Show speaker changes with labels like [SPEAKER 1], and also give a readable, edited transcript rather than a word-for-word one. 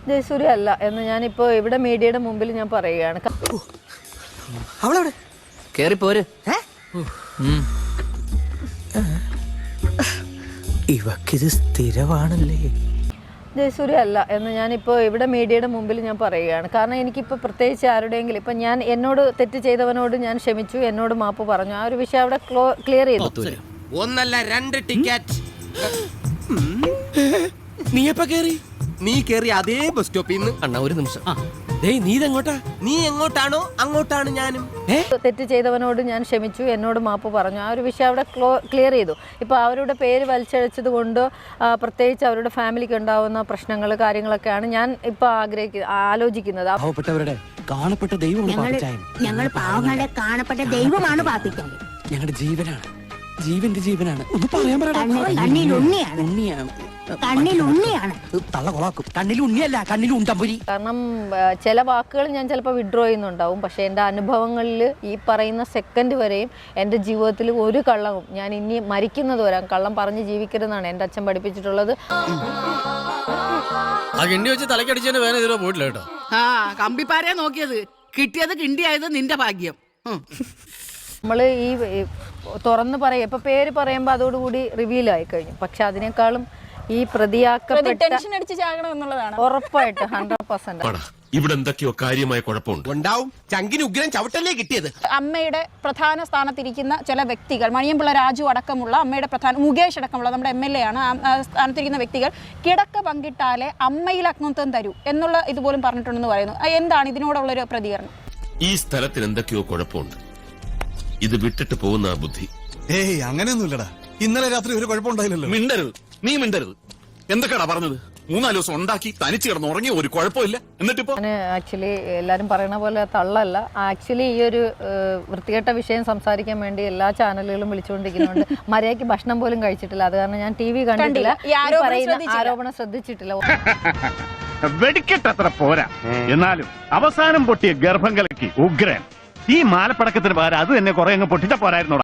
[SPEAKER 1] ജയസൂര്യ അല്ല എന്ന് ഞാനിപ്പോൾ ഇവിടെ മീഡിയയുടെ മുമ്പിൽ ഞാൻ പറയുകയാണ്.
[SPEAKER 2] ഇവക്കിത് സ്ഥിരമാണല്ലേ.
[SPEAKER 1] ജയസൂര്യ അല്ല എന്ന് ഞാനിപ്പോൾ ഇവിടെ മീഡിയയുടെ മുമ്പിൽ ഞാൻ പറയുകയാണ്. കാരണം എനിക്കിപ്പോൾ പ്രത്യേകിച്ച് ആരുടെയെങ്കിലും ഇപ്പം ഞാൻ എന്നോട് തെറ്റ് ചെയ്തവനോട് ഞാൻ ക്ഷമിച്ചു, എന്നോട് മാപ്പ് പറഞ്ഞു, ആ ഒരു വിഷയം അവിടെ ക്ലിയർ ചെയ്തു.
[SPEAKER 3] ഒന്നല്ല 2 ടിക്കറ്റ്.
[SPEAKER 2] നീ എപ്പ കേറി?
[SPEAKER 3] നീ കേറി അതേ ബസ് സ്റ്റോപ്പിൽ നിന്ന്.
[SPEAKER 2] അണ്ണാ ഒരു നിമിഷം. നീ ഇതെങ്ങോട്ടാ?
[SPEAKER 3] നീ എങ്ങോട്ടാണോ അങ്ങോട്ടാണ് ഞാനും.
[SPEAKER 1] തെറ്റ് ചെയ്തവനോട് ഞാൻ ക്ഷമിച്ചു, എന്നോട് മാപ്പ് പറഞ്ഞു, ആ ഒരു വിഷയം അവിടെ ക്ലിയർ ചെയ്തു. ഇപ്പോൾ അവരുടെ പേര് വലിച്ചഴച്ചത് കൊണ്ട് പ്രത്യേകിച്ച് അവരുടെ ഫാമിലിക്ക് ഉണ്ടാവുന്ന പ്രശ്നങ്ങൾ കാര്യങ്ങളൊക്കെയാണ് ഞാൻ ഇപ്പോൾ ആലോചിക്കുന്നത്.
[SPEAKER 2] പാവപ്പെട്ടവരുടെ കാണപ്പെട്ട ദൈവമാണ്.
[SPEAKER 4] ഞങ്ങൾ പാവങ്ങളുടെ കാണപ്പെട്ട ദൈവമാണ് പാപ്പിക്കാൻ.
[SPEAKER 2] ഞങ്ങളുടെ ജീവനാണ്, ജീവന്റെ ജീവനാണ്. ഒന്ന് പറയാൻ
[SPEAKER 4] കണ്ണിൽ ഉണ്ണിയാണ്,
[SPEAKER 2] ഉണ്ണിയാണ്.
[SPEAKER 4] കണ്ണിൽ ഉണ്ണിയാണ്.
[SPEAKER 2] തള്ള കൊളാക്കും. കണ്ണിൽ ഉണ്ണിയല്ല, കണ്ണിൽ ഉണ്ടമ്പുരി.
[SPEAKER 1] കാരണം ചില വാക്കുകൾ ഞാൻ ചിലപ്പോൾ വിഡ്രോ ചെയ്യുന്നുണ്ടാവും. പക്ഷേ എൻ്റെ അനുഭവങ്ങളിൽ ഈ പറയുന്ന സെക്കൻഡ് വരെയും എൻ്റെ ജീവിതത്തിൽ ഒരു കള്ളവും ഞാൻ ഇനി മരിക്കുന്നത് വരെ കള്ളം പറഞ്ഞ് ജീവിക്കരുതെന്നാണ് എൻ്റെ അച്ഛൻ പഠിപ്പിച്ചിട്ടുള്ളത്.
[SPEAKER 5] പോയിട്ടില്ല കേട്ടോ. കമ്പിപ്പാരയെ നോക്കിയത് കിട്ടിയത് കിണ്ടിയായത് നിന്റെ ഭാഗ്യം.
[SPEAKER 1] നമ്മൾ ഈ തുറന്ന് പറയും, ഇപ്പം പേര് പറയുമ്പോൾ അതോടുകൂടി റിവീൽ ആയി കഴിഞ്ഞു. പക്ഷെ അതിനേക്കാളും ഈ പ്രതിയാക്കപ്പെട്ട ഉറപ്പായിട്ട് 100%
[SPEAKER 6] ഇവിടെ എന്തൊക്കെയോ കാര്യമായ കുഴപ്പമുണ്ട്.
[SPEAKER 3] ഉണ്ടാവും. ചങ്കിന് ഉഗ്രം ചവിട്ടല്ലേ കിട്ടിയത്.
[SPEAKER 7] അമ്മയുടെ പ്രധാന സ്ഥാനത്തിരിക്കുന്ന ചില വ്യക്തികൾ, മണിയമ്പിള്ള രാജു അടക്കമുള്ള അമ്മയുടെ മുകേഷ് അടക്കമുള്ള നമ്മുടെ MLA ആണ് ആ സ്ഥാനത്തിരിക്കുന്ന വ്യക്തികൾ കിടക്ക പങ്കിട്ടാലേ അമ്മയിൽ അഗ്നത്വം തരൂ എന്നുള്ള ഇതുപോലും പറഞ്ഞിട്ടുണ്ടെന്ന് പറയുന്നു. എന്താണ് ഇതിനോടുള്ളൊരു പ്രതികരണം?
[SPEAKER 6] ഈ സ്ഥലത്തിന് എന്തൊക്കെയോ കുഴപ്പമുണ്ട്. ഇത് വിട്ടിട്ട് പോകുന്ന ബുദ്ധി.
[SPEAKER 8] ഏയ് അങ്ങനെയൊന്നുമില്ലടാ. ഇന്നലെ രാത്രി ഒരു കുഴപ്പമുണ്ടായില്ലല്ലോ.
[SPEAKER 9] മിണ്ടരുത്, നീ മിണ്ടരുത്. എന്തൊക്കെയാടാ പറഞ്ഞത്? 3-4 ദിവസം ഉണ്ടാക്കി തനിച്ച് കിടന്ന് ഉറങ്ങി ഒരു കുഴപ്പമില്ല. എന്നിട്ടിപ്പോ
[SPEAKER 1] ഞാൻ ആക്ച്വലി എല്ലാവരും പറയുന്ന പോലെ തള്ളല്ല. ആക്ച്വലി ഈ ഒരു വൃത്തികെട്ട വിഷയം സംസാരിക്കാൻ വേണ്ടി എല്ലാ ചാനലുകളും വിളിച്ചുകൊണ്ടിരിക്കുന്നുണ്ട്. മര്യാദയ്ക്ക് ഭക്ഷണം പോലും കഴിച്ചിട്ടില്ല. അത് കാരണം ഞാൻ TV കണ്ടിട്ടില്ല, ആരോപണം ശ്രദ്ധിച്ചിട്ടില്ല.
[SPEAKER 10] വെടിക്കെട്ടത്ര പോരാ, എന്നാലും അവസാനം പൊട്ടിയ ഗർഭം കലക്കി ഉഗ്രൻ. ഈ മാലപ്പടക്കത്തിന് പകരം അത് തന്നെ കുറെ അങ്ങ് പൊട്ടിച്ച പോരായിരുന്നോ?